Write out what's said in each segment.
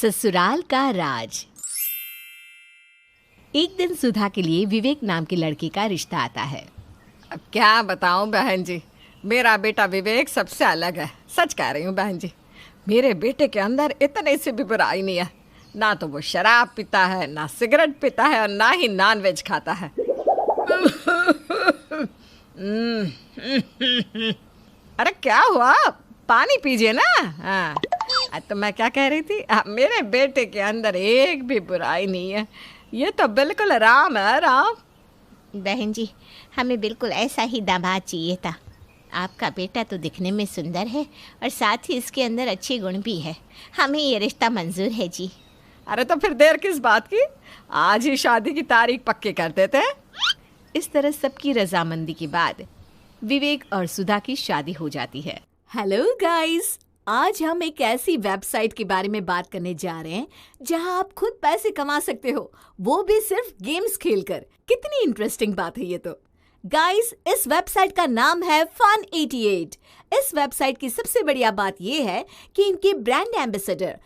ससुराल का राज। एक दिन सुधा के लिए विवेक नाम के लड़के का रिश्ता आता है। अब क्या बताऊं बहन जी, मेरा बेटा विवेक सबसे अलग है। सच कह रही हूँ बहन जी, मेरे बेटे के अंदर इतने से भी बुराई नहीं है। ना तो वो शराब पीता है, ना सिगरेट पीता है और ना ही नॉनवेज खाता है। अरे क्या हुआ, पानी पीजिए ना। हाँ, तो मैं क्या कह रही थी, मेरे बेटे के अंदर एक भी बुराई नहीं है। ये तो बिल्कुल राम है, राम। बहन जी, हमें बिल्कुल ऐसा ही दामाद चाहिए था। आपका बेटा तो दिखने में सुंदर है और साथ ही इसके अंदर अच्छे गुण भी है। हमें ये रिश्ता मंजूर है जी। अरे तो फिर देर किस बात की, आज ही शादी की तारीख पक्की कर देते हैं। इस तरह सबकी रजामंदी के बाद विवेक और सुधा की शादी हो जाती है। हेलो गाइस, आज हम एक ऐसी वेबसाइट के बारे में बात करने जा रहे हैं जहां आप खुद पैसे कमा सकते हो, वो भी सिर्फ गेम्स खेलकर। कितनी इंटरेस्टिंग बात है ये तो। गाइस, इस वेबसाइट का नाम है Fun88। इस वेबसाइट की सबसे बढ़िया बात यह है कि इनके ब्रांड एम्बेसडर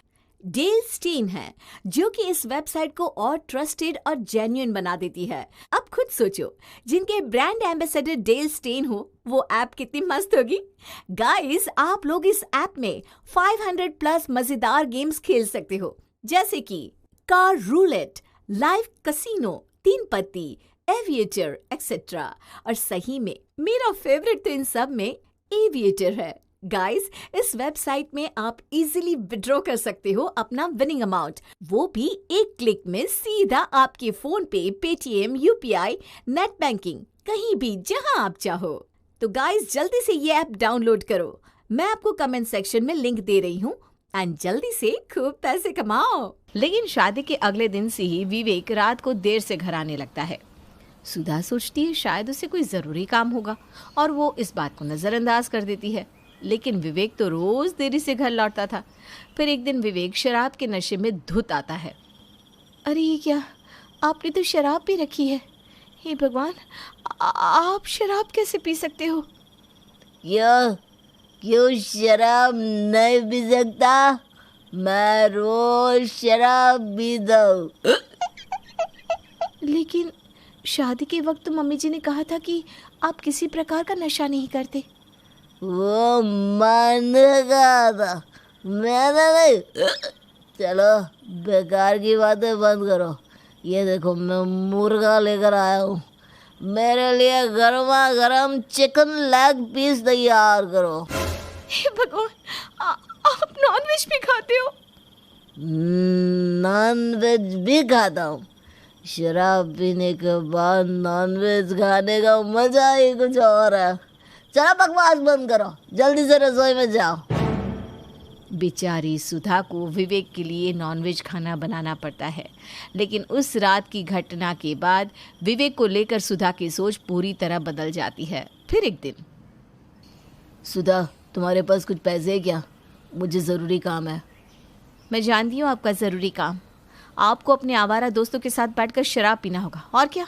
डेल स्टेन है, जो कि इस वेबसाइट को और ट्रस्टेड और जेन्युइन बना देती है। अब खुद सोचो, जिनके ब्रांड एम्बेसडर डेल स्टेन हो, वो ऐप कितनी मस्त होगी। गाइस, आप लोग इस ऐप में 500 प्लस मजेदार गेम्स खेल सकते हो, जैसे कि कार रूलेट, लाइव कसिनो, 3 पत्ती, एविएटर एक्सेट्रा। और सही में मेरा फेवरेट तो इन सब में एविएटर है। गाइस, इस वेबसाइट में आप इजीली विड्रॉ कर सकते हो अपना विनिंग अमाउंट, वो भी एक क्लिक में सीधा आपके फोन पे, पेटीएम, यूपीआई, नेट बैंकिंग, कहीं भी जहां आप चाहो। तो गाइस, जल्दी से ये ऐप डाउनलोड करो। मैं आपको कमेंट सेक्शन में लिंक दे रही हूँ एंड जल्दी से खूब पैसे कमाओ। लेकिन शादी के अगले दिन से ही विवेक रात को देर से घर आने लगता है। सुधा सोचती है शायद उसे कोई जरूरी काम होगा और वो इस बात को नजरअंदाज कर देती है। लेकिन विवेक तो रोज देरी से घर लौटता था। फिर एक दिन विवेक शराब के नशे में धुत आता है। अरे ये क्या, आपने तो शराब भी रखी है। हे भगवान, आप शराब कैसे पी सकते हो? क्यों शराब नहीं पी सकता? मैं रोज शराब पीता हूँ। लेकिन शादी के वक्त तो मम्मी जी ने कहा था कि आप किसी प्रकार का नशा नहीं करते। वो मैंने कहा था, मैंने नहीं। चलो बेकार की बातें बंद करो। ये देखो, मैं मुर्गा लेकर आया हूँ। मेरे लिए गर्मा गर्म चिकन लेग पीस तैयार करो। हे भगवान, आप नॉनवेज भी खाते हो? नॉनवेज भी खाता हूँ। शराब पीने के बाद नॉनवेज खाने का मजा ही कुछ और है। चलो बकवास बंद करो, जल्दी से रसोई में जाओ। बेचारी सुधा को विवेक के लिए नॉनवेज खाना बनाना पड़ता है। लेकिन उस रात की घटना के बाद विवेक को लेकर सुधा की सोच पूरी तरह बदल जाती है। फिर एक दिन, सुधा, तुम्हारे पास कुछ पैसे है क्या? मुझे ज़रूरी काम है। मैं जानती हूँ आपका ज़रूरी काम। आपको अपने आवारा दोस्तों के साथ बैठकर शराब पीना होगा, और क्या?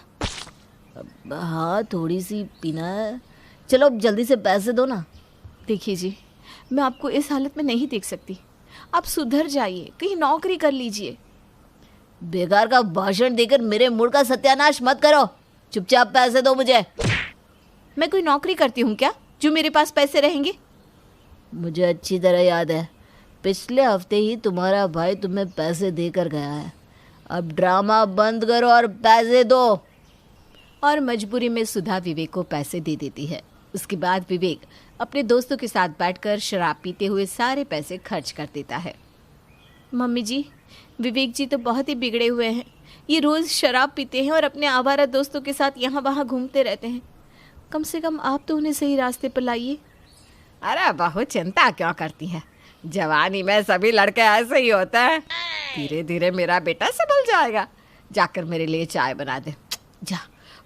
हाँ, थोड़ी सी पीना है। चलो अब जल्दी से पैसे दो ना। देखिए जी, मैं आपको इस हालत में नहीं देख सकती। आप सुधर जाइए, कहीं नौकरी कर लीजिए। बेकार का भाषण देकर मेरे मूड का सत्यानाश मत करो। चुपचाप पैसे दो मुझे। मैं कोई नौकरी करती हूँ क्या जो मेरे पास पैसे रहेंगे? मुझे अच्छी तरह याद है, पिछले हफ्ते ही तुम्हारा भाई तुम्हें पैसे देकर गया है। अब ड्रामा बंद करो और पैसे दो। और मजबूरी में सुधा विवेक को पैसे दे देती है। उसके बाद विवेक अपने दोस्तों के साथ बैठकर शराब पीते हुए सारे पैसे खर्च कर देता है। मम्मी जी, विवेक जी तो बहुत ही बिगड़े हुए हैं। ये रोज़ शराब पीते हैं और अपने आवारा दोस्तों के साथ यहाँ वहाँ घूमते रहते हैं। कम से कम आप तो उन्हें सही रास्ते पर लाइए। अरे बहुत चिंता क्यों करती हैं? जवानी में सभी लड़के ऐसे ही होते हैं। धीरे धीरे मेरा बेटा संभल जाएगा। जाकर मेरे लिए चाय बना दे। जा,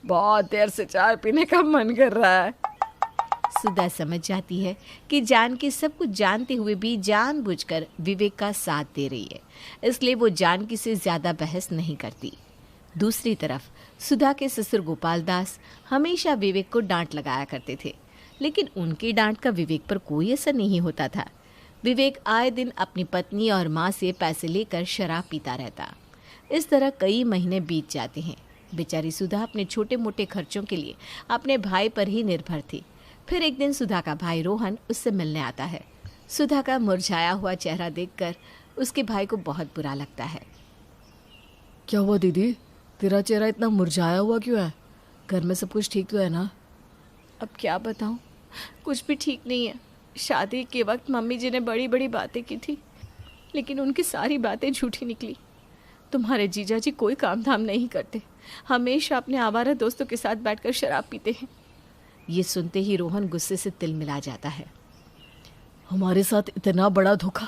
बहुत देर से चाय पीने का मन कर रहा है। सुधा समझ जाती है कि जानकी सब कुछ जानते हुए भी जानबूझकर विवेक का साथ दे रही है, इसलिए वो जानकी से ज्यादा बहस नहीं करती। दूसरी तरफ सुधा के ससुर गोपाल दास हमेशा विवेक को डांट लगाया करते थे, लेकिन उनकी डांट का विवेक पर कोई असर नहीं होता था। विवेक आए दिन अपनी पत्नी और माँ से पैसे लेकर शराब पीता रहता। इस तरह कई महीने बीत जाते हैं। बेचारी सुधा अपने छोटे मोटे खर्चों के लिए अपने भाई पर ही निर्भर थी। फिर एक दिन सुधा का भाई रोहन उससे मिलने आता है। सुधा का मुरझाया हुआ चेहरा देखकर उसके भाई को बहुत बुरा लगता है। क्या हुआ दीदी, तेरा चेहरा इतना मुरझाया हुआ क्यों है? घर में सब कुछ ठीक तो है ना? अब क्या बताऊं, कुछ भी ठीक नहीं है। शादी के वक्त मम्मी जी ने बड़ी बड़ी बातें की थी, लेकिन उनकी सारी बातें झूठी निकली। तुम्हारे जीजा जी कोई काम धाम नहीं करते, हमेशा अपने आवारा दोस्तों के साथ बैठकर शराब पीते हैं। ये सुनते ही रोहन गुस्से से तिल मिला जाता है। हमारे साथ इतना बड़ा धोखा!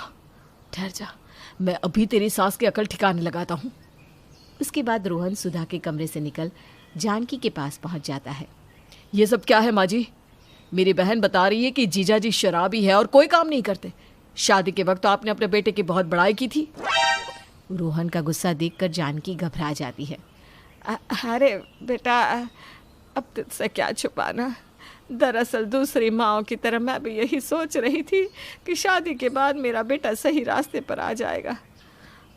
ठहर जा, मैं अभी तेरी सास की अकल ठिकाने लगाता हूँ। उसके बाद रोहन सुधा के कमरे से निकल जानकी के पास पहुंच जाता है। ये सब क्या है माँ जी? मेरी बहन बता रही है कि जीजा जी शराबी है और कोई काम नहीं करते। शादी के वक्त तो आपने अपने बेटे की बहुत बड़ाई की थी। रोहन का गुस्सा देखकर जानकी घबरा जाती है। अरे बेटा, अब तुझसे क्या छुपाना। दरअसल दूसरी माँओं की तरह मैं भी यही सोच रही थी कि शादी के बाद मेरा बेटा सही रास्ते पर आ जाएगा।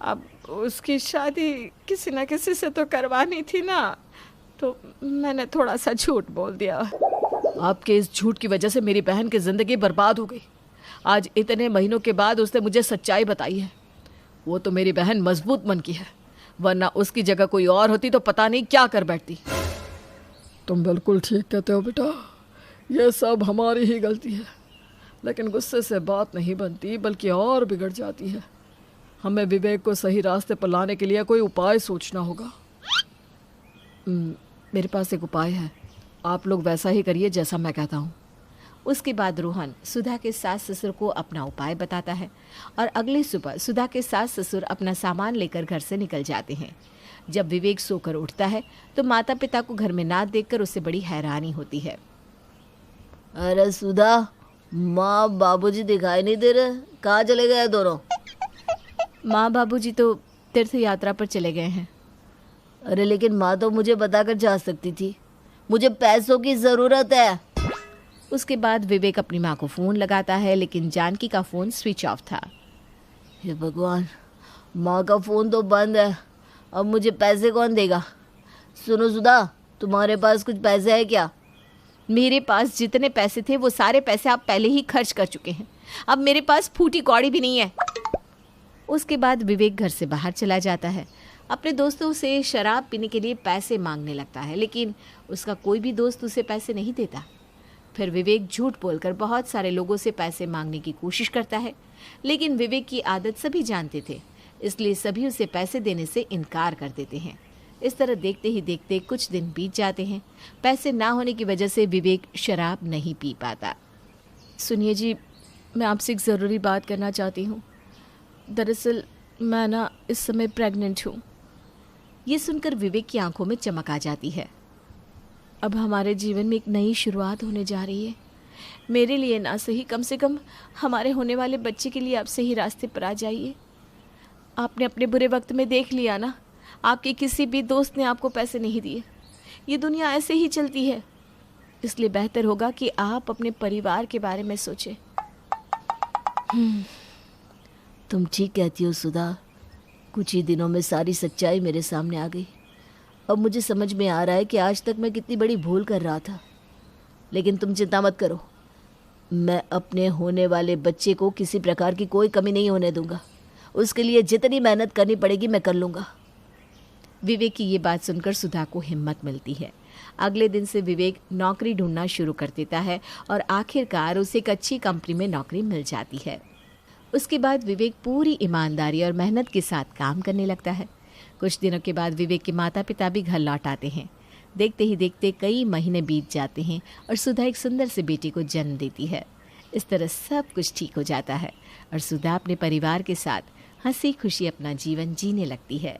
अब उसकी शादी किसी न किसी से तो करवानी थी ना, तो मैंने थोड़ा सा झूठ बोल दिया। आपके इस झूठ की वजह से मेरी बहन की ज़िंदगी बर्बाद हो गई। आज इतने महीनों के बाद उसने मुझे सच्चाई बताई है। वो तो मेरी बहन मजबूत मन की है, वरना उसकी जगह कोई और होती तो पता नहीं क्या कर बैठती। तुम बिल्कुल ठीक कहते हो बेटा, यह सब हमारी ही गलती है। लेकिन गुस्से से बात नहीं बनती, बल्कि और बिगड़ जाती है। हमें विवेक को सही रास्ते पर लाने के लिए कोई उपाय सोचना होगा। मेरे पास एक उपाय है, आप लोग वैसा ही करिए जैसा मैं कहता हूँ। उसके बाद रोहन सुधा के सास ससुर को अपना उपाय बताता है और अगली सुबह सुधा के सास ससुर अपना सामान लेकर घर से निकल जाते हैं। जब विवेक सोकर उठता है तो माता पिता को घर में ना देखकर उसे बड़ी हैरानी होती है। अरे सुधा, माँ बाबूजी दिखाई नहीं दे रहे, कहाँ चले गए दोनों? माँ बाबूजी तो तीर्थ यात्रा पर चले गए हैं। अरे लेकिन माँ तो मुझे बताकर जा सकती थी, मुझे पैसों की ज़रूरत है। उसके बाद विवेक अपनी माँ को फ़ोन लगाता है, लेकिन जानकी का फ़ोन स्विच ऑफ था। हे भगवान, माँ का फ़ोन तो बंद है, अब मुझे पैसे कौन देगा? सुनो सुधा, तुम्हारे पास कुछ पैसे है क्या? मेरे पास जितने पैसे थे वो सारे पैसे आप पहले ही खर्च कर चुके हैं। अब मेरे पास फूटी कौड़ी भी नहीं है। उसके बाद विवेक घर से बाहर चला जाता है, अपने दोस्तों से शराब पीने के लिए पैसे मांगने लगता है, लेकिन उसका कोई भी दोस्त उसे पैसे नहीं देता। फिर विवेक झूठ बोलकर बहुत सारे लोगों से पैसे मांगने की कोशिश करता है, लेकिन विवेक की आदत सभी जानते थे, इसलिए सभी उसे पैसे देने से इनकार कर देते हैं। इस तरह देखते ही देखते कुछ दिन बीत जाते हैं। पैसे ना होने की वजह से विवेक शराब नहीं पी पाता। सुनिए जी, मैं आपसे एक ज़रूरी बात करना चाहती हूँ। दरअसल मैं ना इस समय प्रेग्नेंट हूँ। ये सुनकर विवेक की आंखों में चमक आ जाती है। अब हमारे जीवन में एक नई शुरुआत होने जा रही है। मेरे लिए ना सही, कम से कम हमारे होने वाले बच्चे के लिए आप सही रास्ते पर आ जाइए। आपने अपने बुरे वक्त में देख लिया ना, आपके किसी भी दोस्त ने आपको पैसे नहीं दिए। ये दुनिया ऐसे ही चलती है, इसलिए बेहतर होगा कि आप अपने परिवार के बारे में सोचें। तुम ठीक कहती हो सुधा, कुछ ही दिनों में सारी सच्चाई मेरे सामने आ गई। अब मुझे समझ में आ रहा है कि आज तक मैं कितनी बड़ी भूल कर रहा था। लेकिन तुम चिंता मत करो, मैं अपने होने वाले बच्चे को किसी प्रकार की कोई कमी नहीं होने दूंगा। उसके लिए जितनी मेहनत करनी पड़ेगी मैं कर लूँगा। विवेक की ये बात सुनकर सुधा को हिम्मत मिलती है। अगले दिन से विवेक नौकरी ढूंढना शुरू कर देता है और आखिरकार उसे एक अच्छी कंपनी में नौकरी मिल जाती है। उसके बाद विवेक पूरी ईमानदारी और मेहनत के साथ काम करने लगता है। कुछ दिनों के बाद विवेक के माता पिता भी घर लौट आते हैं। देखते ही देखते कई महीने बीत जाते हैं और सुधा एक सुंदर से बेटी को जन्म देती है। इस तरह सब कुछ ठीक हो जाता है और सुधा अपने परिवार के साथ हंसी खुशी अपना जीवन जीने लगती है।